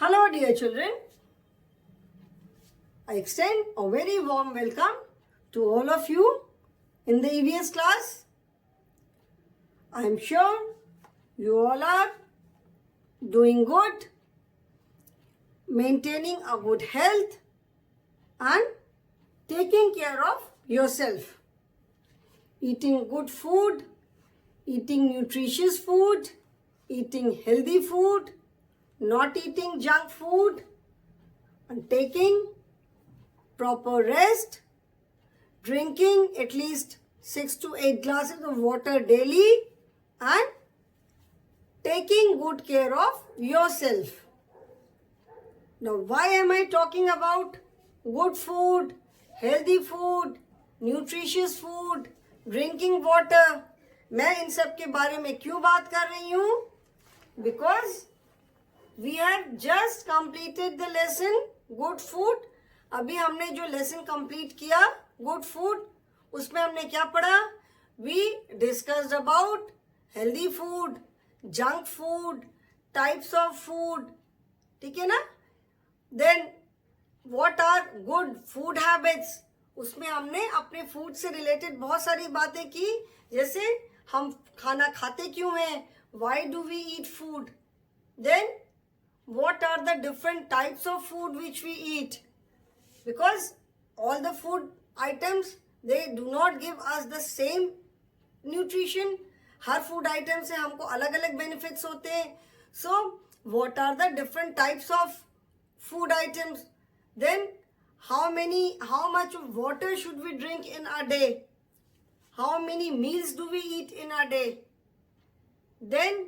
Hello dear children, I extend a very warm welcome to all of you in the EVS class. I am sure you all are doing good, maintaining a good health and taking care of yourself. Eating good food, eating nutritious food, eating healthy food, not eating junk food, and taking proper rest, drinking at least 6 to 8 glasses of water daily, and taking good care of yourself. Now, why am I talking about good food, healthy food, nutritious food, drinking water? मैं इन सब के बारे में क्यों बात कर रही हूँ? Because we have just completed the lesson good food. अभी हमने जो लेसन कंप्लीट किया गुड फूड, उसमें हमने क्या पढ़ा? We discussed about healthy food, junk food, types of food, ठीक है ना? Then what are good food habits, उसमें हमने अपने फूड से रिलेटेड बहुत सारी बातें की, जैसे हम खाना खाते क्यों हैं, why do we eat food, then what are the different types of food which we eat, because all the food items they do not give us the same nutrition. Her food item से हमको अलग अलग benefits होते हैं. So what are the different types of food items, then how much of water should we drink in a day, how many meals do we eat in a day, then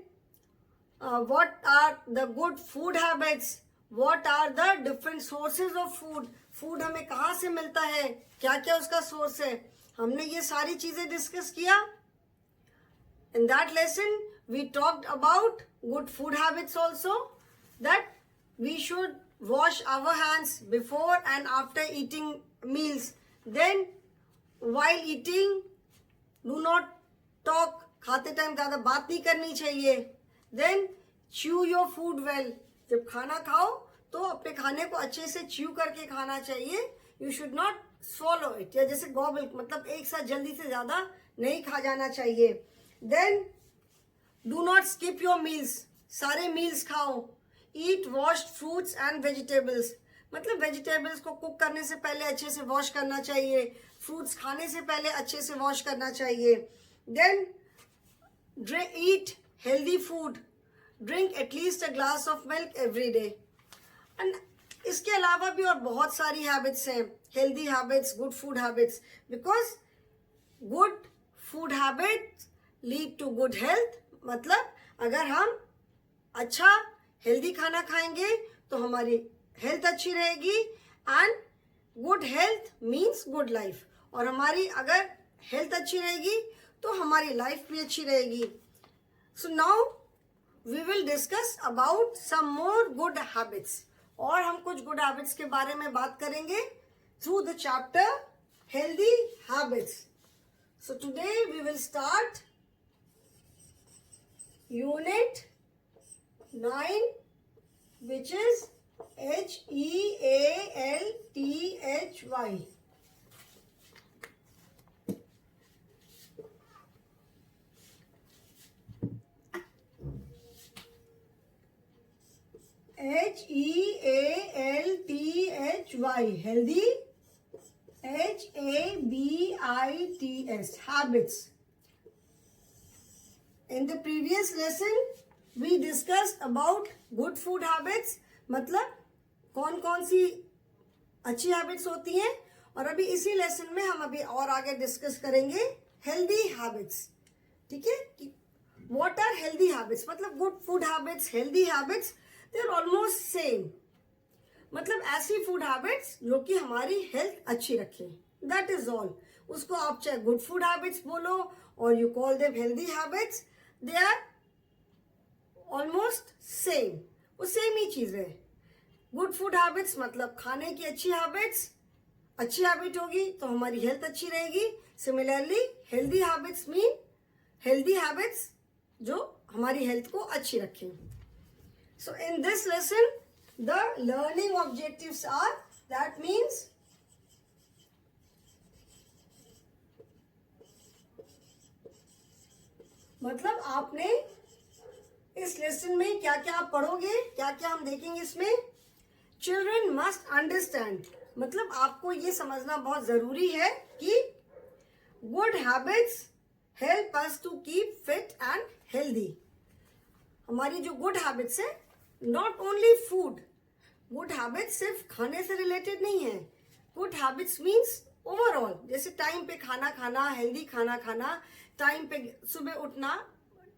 what are the good food habits, what are the different sources of food, food हमें कहाँ से मिलता है, क्या क्या उसका source है, हमने ये सारी चीजें डिस्कस किया. In that lesson we talked about good food habits also, that we should wash our hands before and after eating meals, then while eating do not talk, खाते टाइम ज़्यादा बात नहीं करनी चाहिए. Then chew your food well, जब खाना खाओ तो अपने खाने को अच्छे से च्यू करके खाना चाहिए. You should not swallow it, या जैसे गॉबल, मतलब एक साथ जल्दी से ज़्यादा नहीं खा जाना चाहिए. Then do not skip your meals, सारे मील्स खाओ. Eat washed fruits and vegetables, मतलब वेजिटेबल्स को कुक करने से पहले अच्छे से वॉश करना चाहिए, फ्रूट्स खाने से पहले अच्छे से वॉश करना चाहिए. Then eat healthy food, drink at least a glass of milk every day. And इसके अलावा भी और बहुत सारी हैबिट्स हैं, healthy habits, good food habits, because good food habits lead to good health. मतलब अगर हम अच्छा हेल्दी खाना खाएंगे तो हमारी हेल्थ अच्छी रहेगी, and good health means good life. और हमारी अगर हेल्थ अच्छी रहेगी तो हमारी लाइफ भी अच्छी रहेगी. So now we will discuss about some more good habits. और हम कुछ good habits के बारे में बात करेंगे through the chapter healthy habits. So today we will start unit 9, which is HEALTHY. HEALTHY, healthy. HABITS, habits. In the previous lesson we discussed about good food habits, मतलब कौन कौन सी अच्छी हैबिट्स होती हैं, और अभी इसी लेसन में हम अभी और आगे डिस्कस करेंगे हेल्दी हैबिट्स. ठीक है? व्हाट आर हेल्दी हैबिट्स, मतलब good food habits, healthy habits, they are almost same. मतलब ऐसी फूड हैबिट्स जो कि हमारी हेल्थ अच्छी रखें, दैट इज ऑल. उसको आप चाहे गुड फूड हैबिट्स बोलो और you call them healthy habits, they are almost same, वो सेम ही चीज है. गुड फूड हैबिट्स मतलब खाने की अच्छी हैबिट्स, अच्छी हैबिट होगी तो हमारी हेल्थ अच्छी रहेगी. Similarly healthy habits mean healthy habits जो हमारी हेल्थ को अच्छी रखें. So in this lesson The learning objectives are, that means मतलब आपने इस लेसन में क्या क्या आप पढ़ोगे, क्या क्या हम देखेंगे इसमें. चिल्ड्रन मस्ट अंडरस्टैंड, मतलब आपको ये समझना बहुत जरूरी है कि good habits help us to keep fit and healthy. हमारी जो गुड हैबिट्स है, not only food, good habits सिर्फ खाने से रिलेटेड नहीं है. गुड हैबिट्स मीन्स ओवरऑल, जैसे टाइम पे खाना खाना, हेल्दी खाना खाना, टाइम पे सुबह उठना,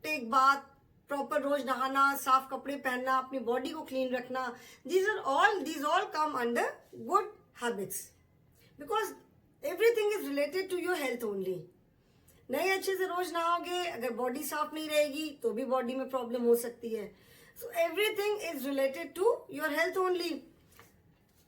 टेक बाथ, प्रॉपर रोज नहाना, साफ कपड़े पहनना, अपनी बॉडी को क्लीन रखना. these all come under good habits because everything is related to your health only. नहीं अच्छे से रोज नहाओगे, अगर बॉडी साफ नहीं रहेगी तो भी बॉडी में प्रॉब्लम हो सकती है. So everything is related to your health only.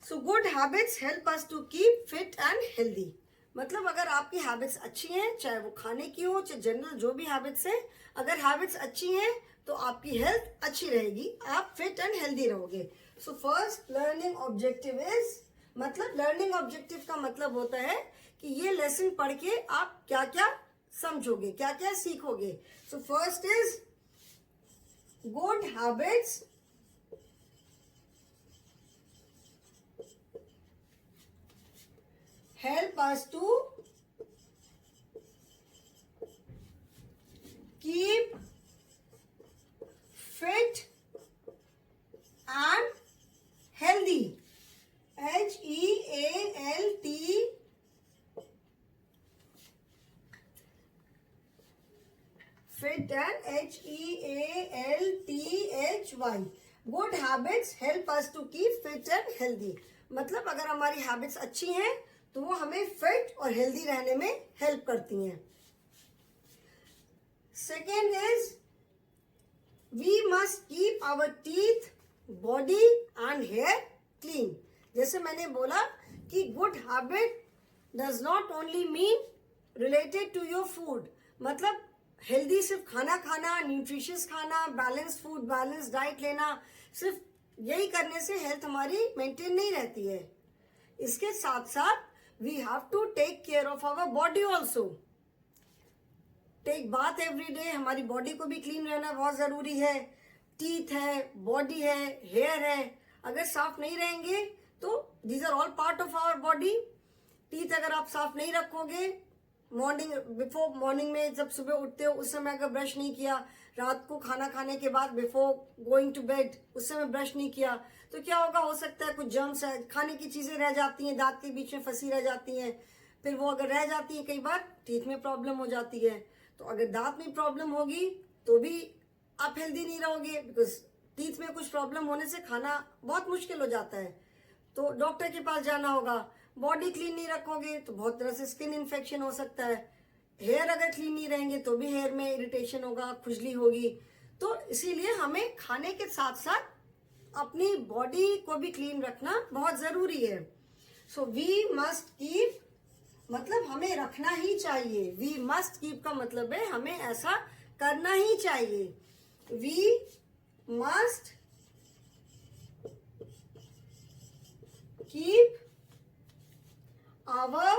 So good habits help us to keep fit and healthy. मतलब अगर आपकी हैबिट्स अच्छी हैं, चाहे वो खाने की हो, चाहे जनरल जो भी हैबिट्स हैं, अगर हैबिट्स अच्छी हैं तो आपकी हेल्थ अच्छी रहेगी, आप फिट एंड हेल्दी रहोगे. So first learning objective is, मतलब लर्निंग ऑब्जेक्टिव का मतलब होता है कि ये लेसन पढ़ के आप क्या क्या समझोगे, क्या क्या सीखोगे. So first is good habits help us to keep fit and healthy. HEALT fit and HEALTHY. Good habits help us to keep fit and healthy. मतलब अगर हमारी हैबिट्स अच्छी हैं तो वो हमें फिट और हेल्दी रहने में हेल्प करती हैं. Second is we must keep our teeth, body and hair clean. जैसे मैंने बोला कि good habit does not only mean related to your food, मतलब हेल्दी सिर्फ खाना खाना, न्यूट्रिशियस खाना, बैलेंस फूड, बैलेंस डाइट लेना, सिर्फ यही करने से हेल्थ हमारी मेंटेन नहीं रहती है. इसके साथ साथ we have to take care of our body also. Take bath every day, हमारी बॉडी को भी क्लीन रहना बहुत जरूरी है. टीथ है, बॉडी है, हेयर है, अगर साफ नहीं रहेंगे तो these are all part of our body. Teeth अगर आप साफ नहीं रखोगे, मॉर्निंग में जब सुबह उठते हो उस समय अगर ब्रश नहीं किया, रात को खाना खाने के बाद बिफोर गोइंग टू बेड उस समय ब्रश नहीं किया, तो क्या होगा, हो सकता है कुछ जर्म्स है, खाने की चीजें रह जाती हैं, दांत के बीच में फंसी रह जाती हैं, फिर वो अगर रह जाती हैं कई बार टीथ में प्रॉब्लम हो जाती है. तो अगर दांत में प्रॉब्लम होगी तो भी आप हेल्दी नहीं रहोगे, बिकॉज टीथ में कुछ प्रॉब्लम होने से खाना बहुत मुश्किल हो जाता है, तो डॉक्टर के पास जाना होगा. बॉडी क्लीन नहीं रखोगे तो बहुत तरह से स्किन इन्फेक्शन हो सकता है. हेयर अगर क्लीन नहीं रहेंगे तो भी हेयर में इरिटेशन होगा, खुजली होगी. तो इसीलिए हमें खाने के साथ साथ अपनी बॉडी को भी क्लीन रखना बहुत जरूरी है. सो वी मस्ट कीप, मतलब हमें रखना ही चाहिए. वी मस्ट कीप का मतलब है हमें ऐसा करना ही चाहिए. We must keep our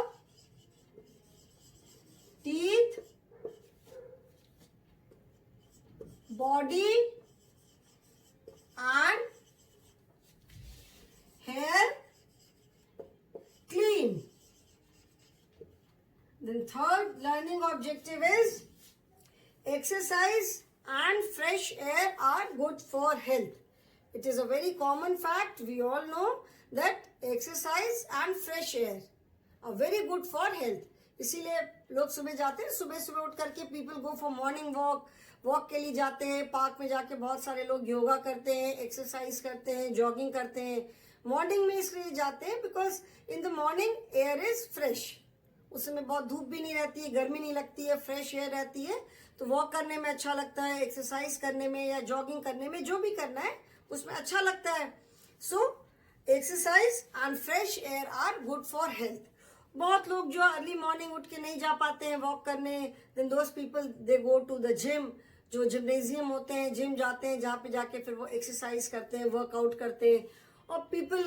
teeth, body and hair clean. Then third learning objective is exercise and fresh air are good for health. It is a very common fact, we all know that exercise and fresh air are very good for health. इसीलिए लोग सुबह जाते हैं, सुबह सुबह उठ करके people go for morning walk के लिए जाते हैं. पार्क में जाके बहुत सारे लोग योगा करते हैं, एक्सरसाइज करते हैं, जॉगिंग करते हैं. मॉर्निंग में इसलिए जाते हैं because in the morning air is fresh. उस समय बहुत धूप भी नहीं रहती है, गर्मी नहीं लगती है, फ्रेश एयर रहती है, तो वॉक करने में अच्छा लगता है, एक्सरसाइज करने में या जॉगिंग करने में, जो भी करना है उसमें अच्छा लगता है. So exercise and fresh air are good for health. बहुत लोग जो अर्ली मॉर्निंग उठ के नहीं जा पाते हैं वॉक करने, then those people they go to the gym. जो जिम्नेजियम होते हैं, जिम जाते हैं, जहाँ पे जाके फिर वो एक्सरसाइज करते हैं, वर्कआउट करते हैं. और पीपल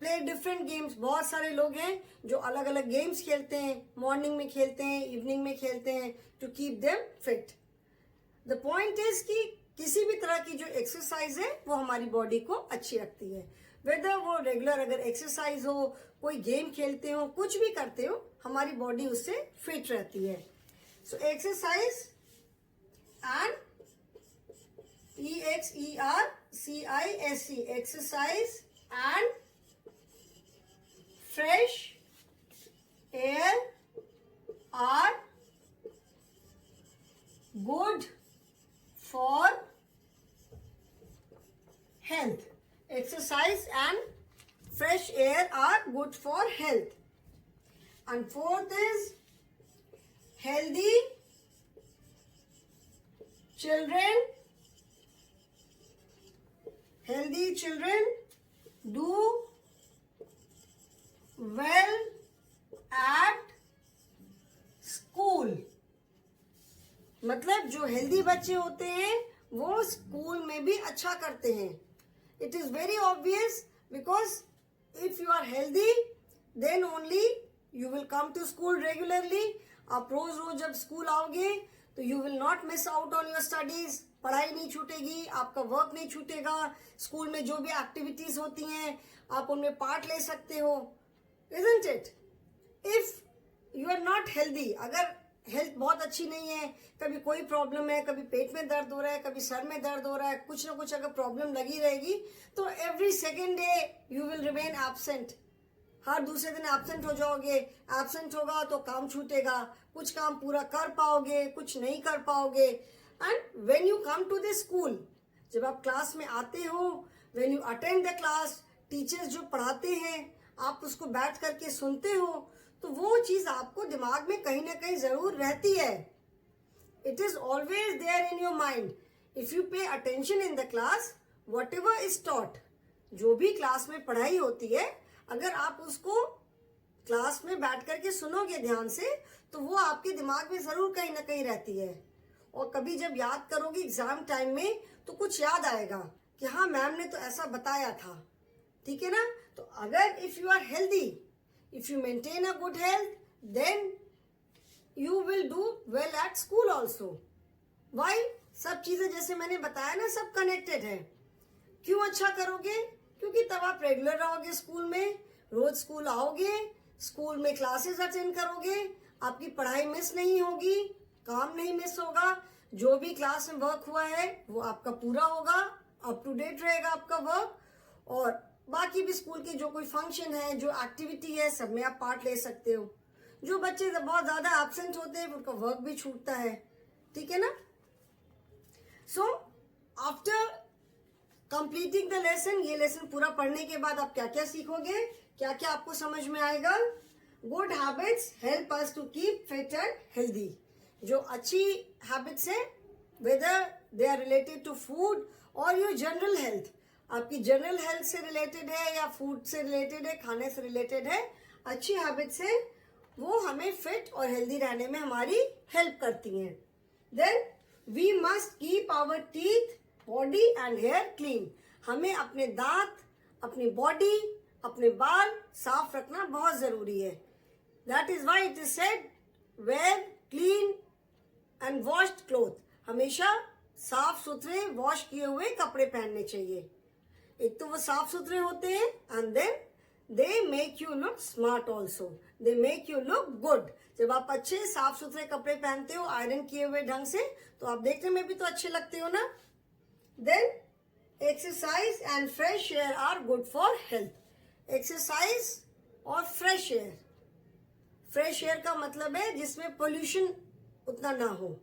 प्ले डिफरेंट गेम्स. बहुत सारे लोग हैं जो अलग अलग गेम्स खेलते हैं, मॉर्निंग में खेलते हैं, इवनिंग में खेलते हैं, to keep them fit. The point is कि किसी भी तरह की जो एक्सरसाइज है वो हमारी बॉडी को अच्छी रखती है. वेदर वो रेगुलर अगर एक्सरसाइज हो, कोई गेम खेलते हो, कुछ भी करते हो, हमारी बॉडी उससे फिट रहती है. So exercise and EXERCISE, exercise and fresh air are good for health. Exercise and fresh air are good for health. And fourth is healthy children. Healthy children do well at school. मतलब जो healthy बच्चे होते हैं वो school में भी अच्छा करते हैं. It is very obvious because if you are healthy then only you will come to school regularly. आप रोज रोज जब स्कूल आओगे तो you will not miss out on your studies. पढ़ाई नहीं छूटेगी, आपका वर्क नहीं छूटेगा. स्कूल में जो भी एक्टिविटीज होती हैं आप उनमें पार्ट ले सकते हो. Isn't it? If you are not healthy, अगर हेल्थ बहुत अच्छी नहीं है, कभी कोई प्रॉब्लम है, कभी पेट में दर्द हो रहा है, कभी सर में दर्द हो रहा है, कुछ ना कुछ अगर प्रॉब्लम लगी रहेगी तो every second day you will remain absent. हर दूसरे दिन एब्सेंट हो जाओगे. एब्सेंट होगा तो काम छूटेगा, कुछ काम पूरा कर पाओगे, कुछ नहीं कर पाओगे. And when you come to the school, जब आप क्लास में आते हो, when you attend the class, teachers जो पढ़ाते हैं आप उसको बैठ करके सुनते हो तो वो चीज आपको दिमाग में कहीं ना कहीं जरूर रहती है. It is always there in your mind. If you pay attention in the class, whatever is taught, जो भी क्लास में पढ़ाई होती है, अगर आप उसको क्लास में बैठ करके सुनोगे ध्यान से तो वो आपके दिमाग में जरूर कहीं ना कहीं रहती है. और कभी जब याद करोगे एग्जाम टाइम में तो कुछ याद आएगा कि हाँ मैम ने तो ऐसा बताया था. ठीक है ना. तो अगर if you are healthy, if you maintain a good health, then you will do well at school also. Why? सब चीजें जैसे मैंने बताया ना, सब कनेक्टेड है. क्यों अच्छा करोगे? क्योंकि तब आप रेगुलर रहोगे स्कूल में, रोज स्कूल आओगे, स्कूल में क्लासेस अटेंड करोगे, आपकी पढ़ाई मिस नहीं होगी, काम नहीं मिस होगा, जो भी क्लास में वर्क हुआ है वो आपका पूरा होगा, अप टू डेट रहेगा आपका वर्क. और बाकी भी स्कूल के जो कोई फंक्शन है, जो एक्टिविटी है, सब में आप पार्ट ले सकते हो. जो बच्चे बहुत ज्यादा एब्सेंट होते हैं उनका वर्क भी छूटता है. ठीक है ना. So after completing the lesson, ये लेसन पूरा पढ़ने के बाद आप क्या क्या सीखोगे, क्या क्या आपको समझ में आएगा. Good habits help us to keep fit and healthy. जो अच्छी हैबिट्स है, whether they are related to food और योर जनरल हेल्थ, आपकी जनरल हेल्थ से रिलेटेड है या फूड से रिलेटेड है, खाने से रिलेटेड है, अच्छी हैबिट्स है, वो हमें फिट और हेल्दी रहने में हमारी हेल्प करती हैं. Then we must keep our teeth, body and hair clean. हमें अपने दांत, अपनी बॉडी, अपने बाल साफ रखना बहुत जरूरी है. That is why it is said where clean and washed cloth. हमेशा साफ सुथरे वॉश किए हुए कपड़े पहनने चाहिए. एक तो वो साफ सुथरे होते हैं and then they make you look smart also, they make you look good. जब आप अच्छे साफ सुथरे कपड़े पहनते हो आयरन किए हुए ढंग से तो आप देखने में भी तो अच्छे लगते हो ना. Then exercise and fresh air are good for health. Exercise और फ्रेश एयर. फ्रेश एयर का मतलब है जिसमें पोल्यूशन उतना ना हो.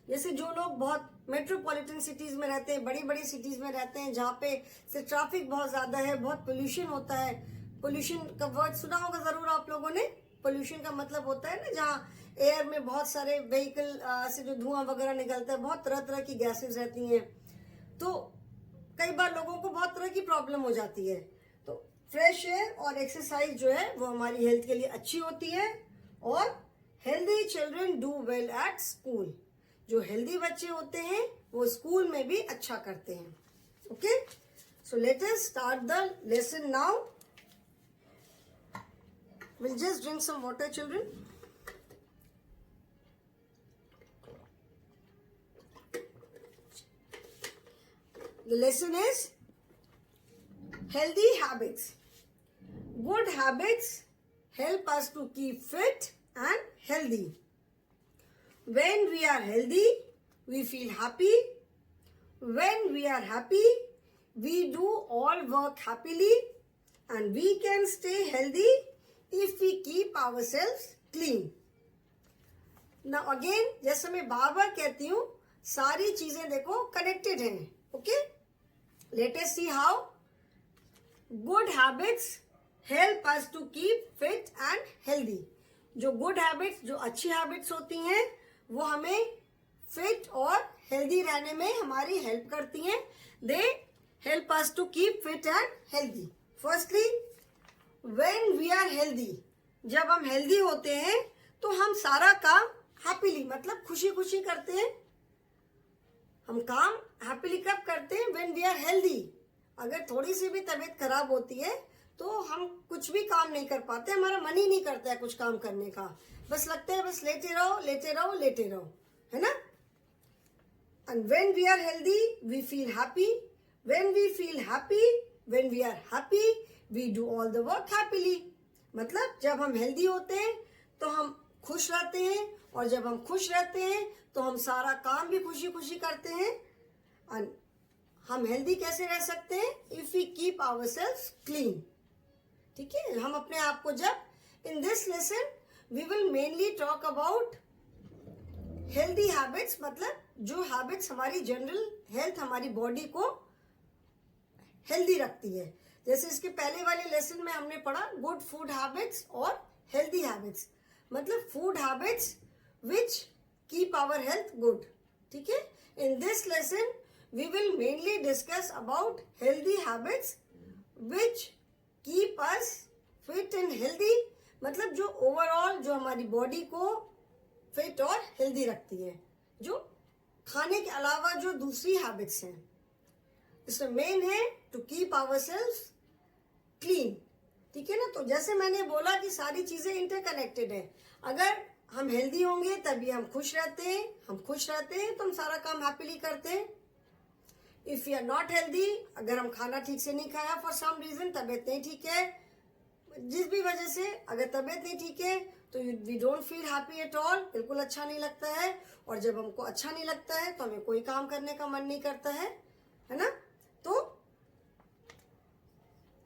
जैसे जो लोग बहुत मेट्रोपॉलिटन सिटीज में रहते हैं, बड़ी बड़ी सिटीज में रहते हैं जहाँ पे से ट्रैफिक बहुत ज्यादा है, बहुत पोल्यूशन होता है. पोल्यूशन का वर्ड सुना होगा जरूर आप लोगों ने. पोल्यूशन का मतलब होता है ना जहाँ एयर में बहुत सारे व्हीकल से जो धुआं वगैरह निकलता है, बहुत तरह तरह की गैसेस रहती हैं, तो कई बार लोगों को बहुत तरह की प्रॉब्लम हो जाती है. तो फ्रेश एयर और एक्सरसाइज जो है वो हमारी हेल्थ के लिए अच्छी होती है. और healthy children do well at school. जो हेल्दी बच्चे होते हैं वो स्कूल में भी अच्छा करते हैं. Okay, so let us start the lesson now. We'll just drink some water, children. The lesson is healthy habits. Good habits help us to keep fit and healthy. When we are healthy, we feel happy. When we are happy, we do all work happily, and we can stay healthy if we keep ourselves clean. Now again, जैसे मैं बार बार कहती हूँ, सारी चीजें देखो connected हैं. Okay, let us see how good habits help us to keep fit and healthy. जो good habits, जो अच्छी हैबिट्स होती हैं, वो हमें फिट और हेल्दी रहने में हमारी हेल्प करती हैं. They help us to keep fit and healthy. Firstly, when we are healthy, जब हम हेल्दी होते हैं तो हम सारा काम हैप्पीली, मतलब खुशी खुशी करते हैं. हम काम हैप्पीली कब करते हैं? When we are healthy. अगर थोड़ी सी भी तबीयत खराब होती है तो हम कुछ भी काम नहीं कर पाते, हमारा मन ही नहीं करता है कुछ काम करने का. बस लगता है बस लेटे रहो लेटे रहो लेटे रहो, है ना. And when we are healthy we feel happy. When we feel happy, when we are happy, we do all the work happily. मतलब जब हम हेल्दी होते हैं तो हम खुश रहते हैं, और जब हम खुश रहते हैं तो हम सारा काम भी खुशी खुशी करते हैं. एंड हम हेल्दी कैसे रह सकते हैं? If we keep ourselves clean. ठीक है, हम अपने आप को जब, in this lesson we will mainly talk about healthy habits, मतलब जो हैबिट्स हमारी जनरल हेल्थ, हमारी बॉडी को हेल्दी रखती है. जैसे इसके पहले वाले लेसन में हमने पढ़ा गुड फूड हैबिट्स और हेल्दी हैबिट्स, मतलब food habits which keep our health good. ठीक है, in this lesson we will mainly discuss about healthy habits which keep us fit and healthy, मतलब जो ओवरऑल जो हमारी बॉडी को फिट और हेल्दी रखती है, जो खाने के अलावा जो दूसरी हैबिट्स हैं. इसमें मेन है टू कीप आवरसेल्व्स क्लीन. ठीक है ना. तो जैसे मैंने बोला कि सारी चीजें इंटरकनेक्टेड है. अगर हम हेल्दी होंगे तभी हम खुश रहते हैं, हम खुश रहते हैं तो हम सारा काम हैप्पीली करते हैं. If you are not healthy, अगर हम खाना ठीक से नहीं खाया फॉर सम रीजन, तबीयत नहीं ठीक है, जिस भी वजह से अगर तबीयत नहीं ठीक है तो we don't feel happy at all. बिल्कुल अच्छा नहीं लगता है, और जब हमको अच्छा नहीं लगता है तो हमें कोई काम करने का मन नहीं करता है ना. तो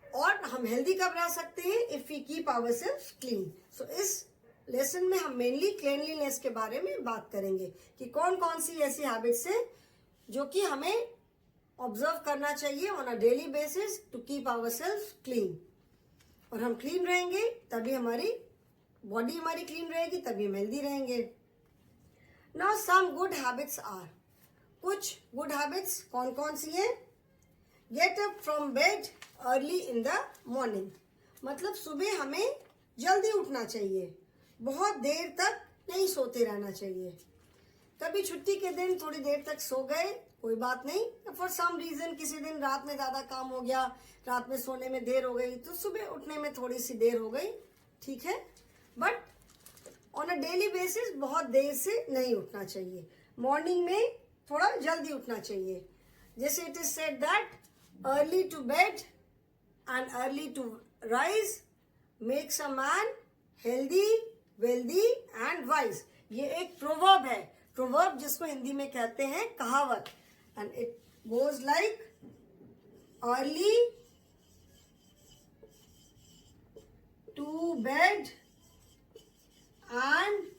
और हम हेल्दी कब रह सकते हैं? If we keep ourselves clean. So इस लेसन में हम मेनली क्लीनलीनेस के बारे में बात करेंगे कि कौन कौन सी ऐसी हैबिट्स है जो कि हमें ऑब्जर्व करना चाहिए on a daily basis to keep ourselves clean. और हम क्लीन रहेंगे तभी हमारी बॉडी हमारी क्लीन रहेगी, तभी हम हेल्दी रहेंगे. Now some good habits are, कुछ गुड हैबिट्स कौन कौन सी हैं? Get up from bed early in the morning, मतलब सुबह हमें जल्दी उठना चाहिए, बहुत देर तक नहीं सोते रहना चाहिए. कभी छुट्टी के दिन थोड़ी देर तक सो गए, कोई बात नहीं. फॉर सम रीजन किसी दिन रात में ज्यादा काम हो गया, रात में सोने में देर हो गई, तो सुबह उठने में थोड़ी सी देर हो गई, ठीक है. But on a daily basis बहुत देर से नहीं उठना चाहिए. मॉर्निंग में थोड़ा जल्दी उठना चाहिए. जैसे it is said that early to bed and early to rise makes a man healthy, wealthy and wise. ये एक प्रोवर्ब है, प्रोवर्ब जिसको हिंदी में कहते हैं कहावत. And it goes like early to bed and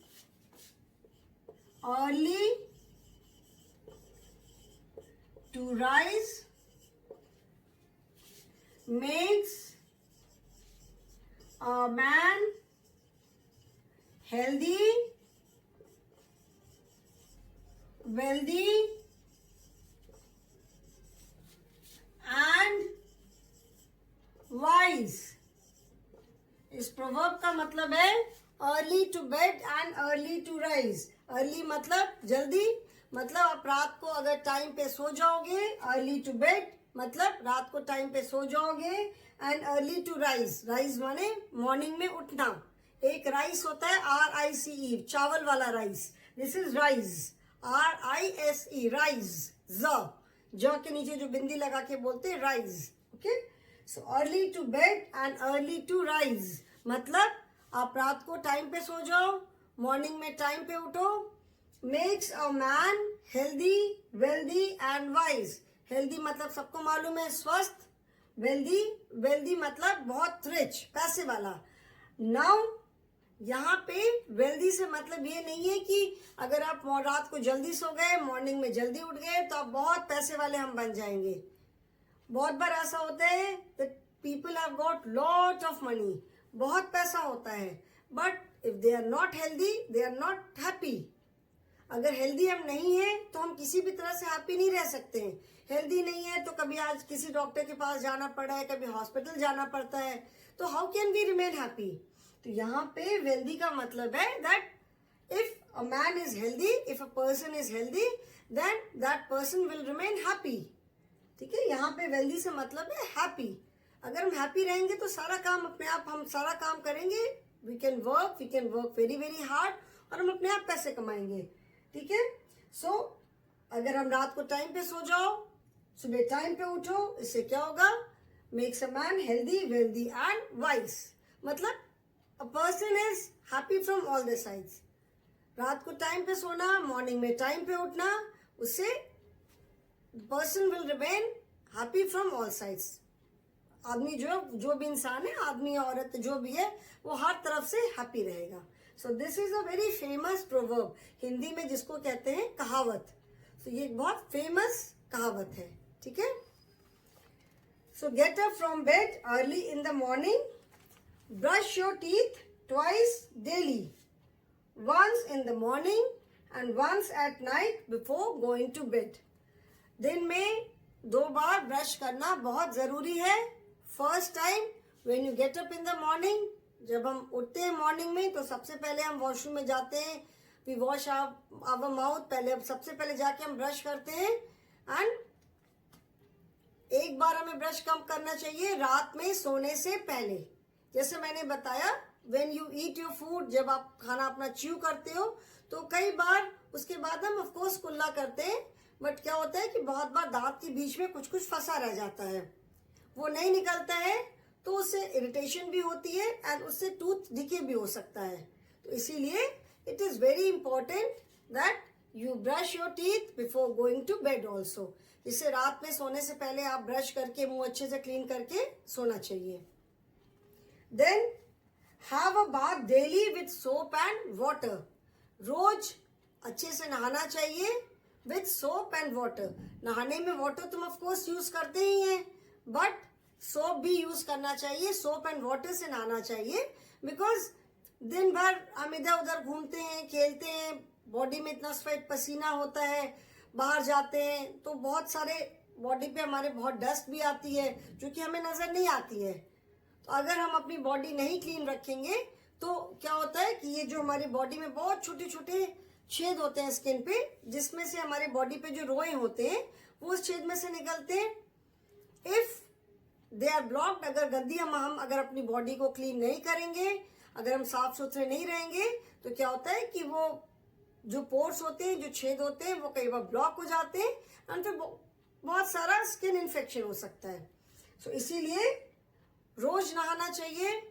early to rise makes a man healthy, wealthy and wise. इस proverb का मतलब है early to bed and early to rise. Early मतलब जल्दी, मतलब आप रात को अगर टाइम पे सो जाओगे, अर्ली टू बेड मतलब रात को टाइम पे सो जाओगे, and early to rise, rise माने मॉर्निंग में उठना। एक राइस होता है RICE, चावल वाला rice, this is rise, RISE, rise, ज के नीचे जो बिंदी लगा के बोलते हैं rise, okay. So early to bed and early to rise मतलब आप रात को टाइम पे सो जाओ, मॉर्निंग में टाइम पे उठो। Makes a man healthy, wealthy and wise. Healthy मतलब सबको मालूम है स्वस्थ, वेल्दी, वेल्दी मतलब बहुत रिच, पैसे वाला। नाउ यहाँ पे वेल्दी से मतलब ये नहीं है कि अगर आप रात को जल्दी सो गए, मॉर्निंग में जल्दी उठ गए तो आप बहुत पैसे वाले हम बन जाएंगे। बहुत बार ऐसा होता है that people have got lot of money, बहुत पैसा होता है, but if they are not healthy, they are not happy। अगर हेल्दी हम नहीं है तो हम किसी भी तरह से हैप्पी नहीं रह सकते हैं। हेल्दी नहीं है तो कभी आज किसी डॉक्टर के पास जाना पड़ा है, कभी हॉस्पिटल जाना पड़ता है, तो how can we remain happy. तो यहाँ पे वेल्दी का मतलब है that if a man is healthy, if a person is healthy, then that person will remain happy. ठीक है, यहाँ पे वेल्दी से मतलब है हैप्पी। अगर हम हैप्पी रहेंगे तो सारा काम अपने आप, हम सारा काम करेंगे, we can work very very hard, और हम अपने आप पैसे कमाएंगे। ठीक है, सो अगर हम रात को टाइम पे सो जाओ, सुबह टाइम पे उठो, इससे क्या होगा, makes a man healthy, wealthy and wise. मतलब a person is happy from all the sides. रात को टाइम पे सोना, मॉर्निंग में टाइम पे उठना, उससे person will remain happy from all sides. आदमी जो भी इंसान है, आदमी औरत जो भी है, वो हर तरफ से हैप्पी रहेगा। So this is a very famous proverb, Hindi में जिसको कहते हैं कहावत। तो ये बहुत फेमस कहावत है। ठीक है, so get up from bed early in the morning, brush your teeth twice daily, once in the morning and once at night before going to bed. दिन में 2 बार ब्रश करना बहुत जरूरी है। First time when you get up in the morning, जब हम उठते हैं मॉर्निंग में तो सबसे पहले हम वॉशरूम में जाते हैं, वी वॉश आवर माउथ, पहले सबसे पहले जाके हम ब्रश करते हैं। एंड एक बार हमें ब्रश कम करना चाहिए रात में सोने से पहले। जैसे मैंने बताया, when you eat your food, जब आप खाना अपना च्यू करते हो तो कई बार उसके बाद हम ऑफकोर्स कुल्ला करते हैं, बट क्या होता है कि बहुत बार दांत के बीच में कुछ कुछ फंसा रह जाता है, वो नहीं निकलता है, तो उससे इरिटेशन भी होती है एंड उससे टूथ डिके भी हो सकता है। तो इसीलिए it is very important that you brush your teeth before going to bed also. जिससे रात में सोने से पहले आप ब्रश करके मुंह अच्छे से क्लीन करके सोना चाहिए। Then have a bath daily with soap and water, रोज अच्छे से नहाना चाहिए विथ सोप एंड वाटर। नहाने में वाटर तुम ऑफकोर्स यूज करते ही हैं, बट सोप भी यूज करना चाहिए, सोप एंड वाटर से नहाना चाहिए। बिकॉज दिन भर हम इधर उधर घूमते हैं, खेलते हैं, बॉडी में इतना स्वेट पसीना होता है, बाहर जाते हैं तो बहुत सारे बॉडी पे हमारे बहुत डस्ट भी आती है जो कि हमें नजर नहीं आती है। तो अगर हम अपनी बॉडी नहीं क्लीन रखेंगे तो क्या होता है कि ये जो हमारी बॉडी में बहुत छोटे छोटे छेद होते हैं स्किन पे, जिसमें से हमारे बॉडी पे जो रोए होते हैं वो उस छेद में से निकलते हैं। इफ दे आर ब्लॉक्ड, अगर गंदी हम अगर अपनी बॉडी को क्लीन नहीं करेंगे, अगर हम साफ सुथरे नहीं रहेंगे, तो क्या होता है कि वो जो पोर्स होते हैं, जो छेद होते हैं, वो कई बार ब्लॉक हो जाते हैं एंड फिर बहुत सारा स्किन इन्फेक्शन हो सकता है। सो इसीलिए रोज नहाना चाहिए।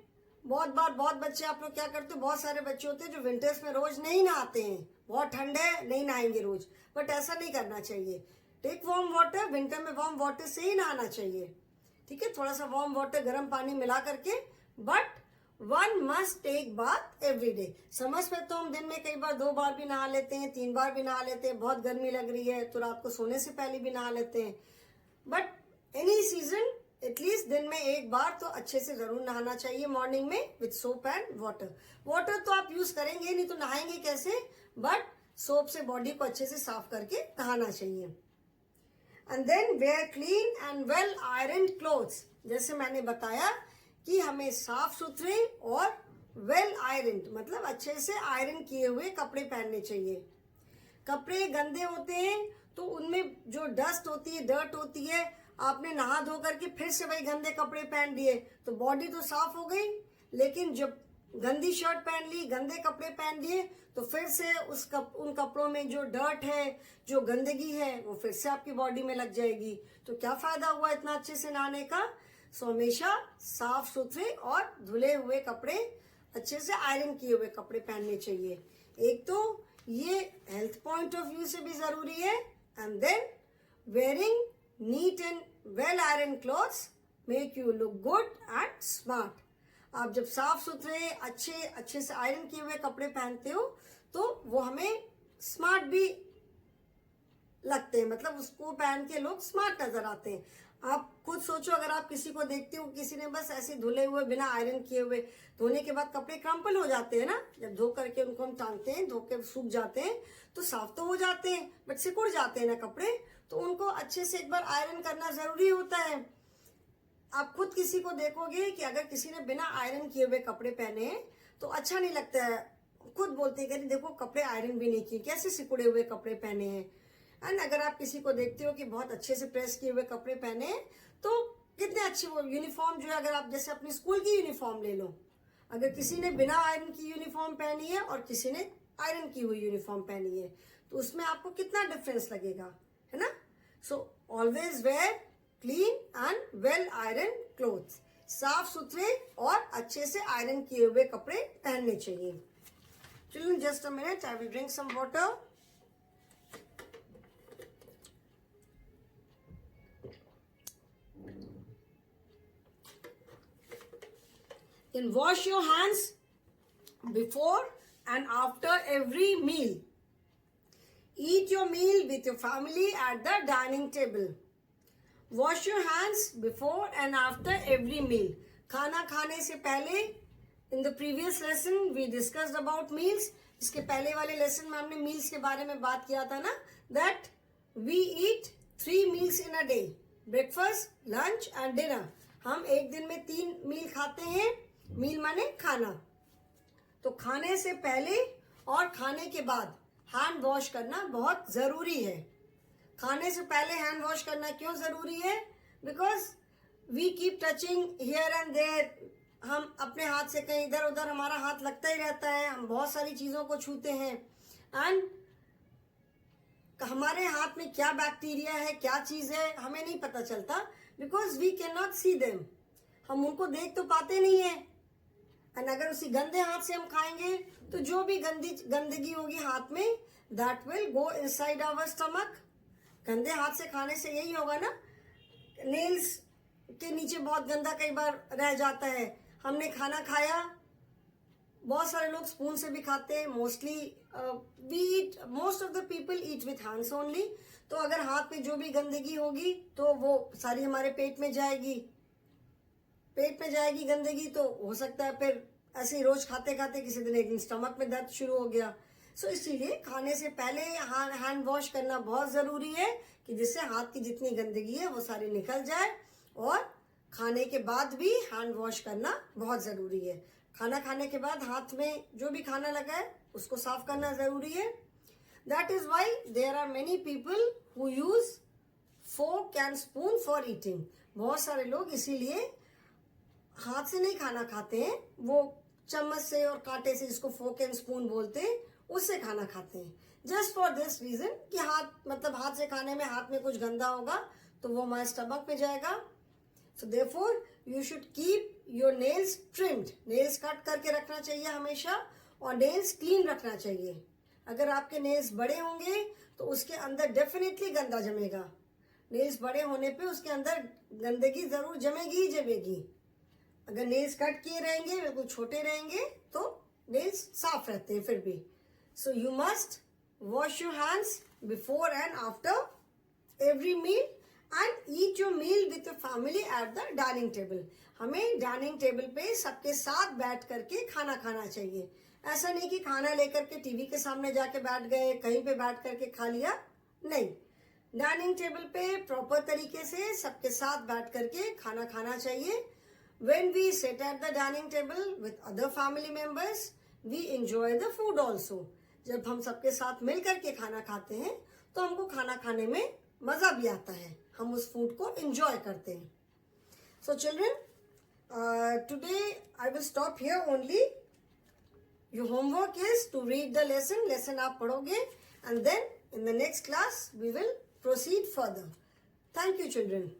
बहुत बच्चे, आप लोग क्या करते हो, बहुत सारे बच्चे होते हैं जो विंटर्स में रोज नहीं नहाते हैं, बहुत ठंड है नहीं नहाएंगे रोज, बट ऐसा नहीं करना चाहिए। टेक वार्म वाटर, विंटर में वार्म वाटर से ही नहाना चाहिए। ठीक है, थोड़ा सा वार्म वाटर गर्म पानी मिला करके, but 1 must take bath every day. समझ में तो हम दिन में कई बार 2 बार भी नहा लेते हैं, 3 बार भी नहा लेते हैं, बहुत गर्मी लग रही है तो रात को सोने से पहले भी नहा लेते हैं, बट एनी सीजन एटलीस्ट दिन में 1 बार तो अच्छे से जरूर नहाना चाहिए मॉर्निंग में with soap and water. Water तो आप यूज करेंगे नहीं तो नहाएंगे कैसे, बट सोप से बॉडी को अच्छे से साफ करके नहाना चाहिए। And then wear clean and well iron clothes. जैसे मैंने बताया कि हमें साफ सुथरे और वेल आयरन मतलब अच्छे से आयरन किए हुए कपड़े पहनने चाहिए। कपड़े गंदे होते हैं तो उनमें जो डस्ट होती है, डर्ट होती है, आपने नहा धो करके फिर से वही गंदे कपड़े पहन लिए तो बॉडी तो साफ हो गई, लेकिन जब गंदी शर्ट पहन ली, गंदे कपड़े पहन लिए तो फिर से उन कपड़ों में जो डर्ट है, जो गंदगी है, वो फिर से आपकी बॉडी में लग जाएगी। तो क्या फायदा हुआ इतना अच्छे से नहाने का? सो हमेशा साफ सुथरे और धुले हुए कपड़े, अच्छे से आयरन किए हुए कपड़े पहनने चाहिए। एक तो ये हेल्थ पॉइंट ऑफ व्यू से भी जरूरी है, and then wearing neat and well iron clothes make you look good and smart. आप जब साफ सुथरे अच्छे से आयरन किए हुए कपड़े पहनते हो तो वो हमें स्मार्ट भी लगते हैं, मतलब उसको पहन के लोग स्मार्ट नजर आते हैं। आप खुद सोचो, अगर आप किसी को देखते हो, किसी ने बस ऐसे धुले हुए बिना आयरन किए हुए, धोने के बाद कपड़े क्रम्पल हो जाते हैं ना, जब धो करके उनको हम टांगते हैं, धो के सूख जाते हैं तो साफ तो हो जाते हैं बट सिकुड़ जाते हैं ना कपड़े, तो उनको अच्छे से एक बार आयरन करना जरूरी होता है। आप खुद किसी को देखोगे कि अगर किसी ने बिना आयरन किए हुए कपड़े पहने हैं तो अच्छा नहीं लगता है, खुद बोलते हैं कि देखो कपड़े आयरन भी नहीं किए, कैसे सिकुड़े हुए कपड़े पहने हैं। एंड अगर आप किसी को देखते हो कि बहुत अच्छे से प्रेस किए हुए कपड़े पहने हैं तो कितने अच्छे वो यूनिफॉर्म जो है, अगर आप जैसे अपनी स्कूल की यूनिफॉर्म ले लो, अगर किसी ने बिना आयरन की यूनिफॉर्म पहनी है और किसी ने आयरन की हुई यूनिफॉर्म पहनी है तो उसमें आपको कितना डिफरेंस लगेगा, है ना? So always wear clean and well iron clothes. साफ सुथरे और अच्छे से आयरन किए हुए कपड़े पहनने चाहिए। Children, just a minute, I will drink some water. Then wash your hands before and after every meal. Eat your meal with your family at the dining table. Wash your hands before and after every meal. खाना खाने से पहले, in the previous lesson we discussed about meals. इसके पहले वाले lesson में हमने meals के बारे में बात किया था ना, that we eat 3 meals in a day, breakfast, lunch and dinner. हम एक दिन में 3 मील खाते हैं। मील माने खाना। तो खाने से पहले और खाने के बाद हैंड वॉश करना बहुत जरूरी है। खाने से पहले हैंड वॉश करना क्यों जरूरी है? Because we keep touching here and there. हम अपने हाथ से कहीं इधर उधर हमारा हाथ लगता ही रहता है, हम बहुत सारी चीजों को छूते हैं एंड हमारे हाथ में क्या बैक्टीरिया है, क्या चीज है, हमें नहीं पता चलता, because we can not see them. हम उनको देख तो पाते नहीं है। एंड अगर उसी गंदे हाथ से हम खाएंगे तो जो भी गंदगी होगी हाथ में, that will go inside our stomach. गंदे हाथ से खाने से यही होगा ना, नेल्स के नीचे बहुत गंदा कई बार रह जाता है। हमने खाना खाया, बहुत सारे लोग स्पून से भी खाते हैं, most of the people eat with hands only. तो अगर हाथ में जो भी गंदगी होगी तो वो सारी हमारे पेट में जाएगी। पेट में जाएगी गंदगी तो हो सकता है फिर ऐसे ही रोज खाते खाते किसी दिन एक दिन स्टमक में दर्द शुरू हो गया। सो इसीलिए खाने से पहले हैंड वॉश करना बहुत जरूरी है कि जिससे हाथ की जितनी गंदगी है वो सारी निकल जाए। और खाने के बाद भी हैंड वॉश करना बहुत जरूरी है। खाना खाने के बाद हाथ में जो भी खाना लगा है उसको साफ करना जरूरी है। That is why there are many people who use fork and spoon for eating. बहुत सारे लोग इसीलिए हाथ से नहीं खाना खाते हैं, वो चम्मच से और कांटे से, जिसको फोर्क एंड स्पून बोलते हैं, उससे खाना खाते हैं। जस्ट फॉर दिस रीजन कि हाथ से खाने में हाथ में कुछ गंदा होगा तो वो हमारे स्टमक में जाएगा। So therefore you should keep your nails trimmed. Nails cut करके रखना चाहिए हमेशा और नेल्स क्लीन रखना चाहिए। अगर आपके नेल्स बड़े होंगे तो उसके अंदर डेफिनेटली गंदा जमेगा। नेल्स बड़े होने पे उसके अंदर गंदगी जरूर जमेगी ही जमेगी। अगर नेल्स कट किए रहेंगे, बिल्कुल छोटे रहेंगे, तो नेल्स साफ रहते हैं फिर भी। So you must wash your hands before and after every meal and eat your meal with your family at the dining table. हमें डाइनिंग टेबल पे सबके साथ बैठ करके खाना खाना चाहिए। ऐसा नहीं कि खाना लेकर के टीवी के सामने जाके बैठ गए, कहीं पे बैठ करके खा लिया, नहीं। डाइनिंग टेबल पे प्रॉपर तरीके से सबके साथ बैठ करके खाना खाना चाहिए। When we sit at the dining table with other family members, we enjoy the food also. जब हम सबके साथ मिल करके खाना खाते हैं तो हमको खाना खाने में मज़ा भी आता है, हम उस फूड को एंजॉय करते हैं. So children, today I will stop here only. Your homework is to read the lesson आप पढ़ोगे, and then in the next class we will proceed further. Thank you children.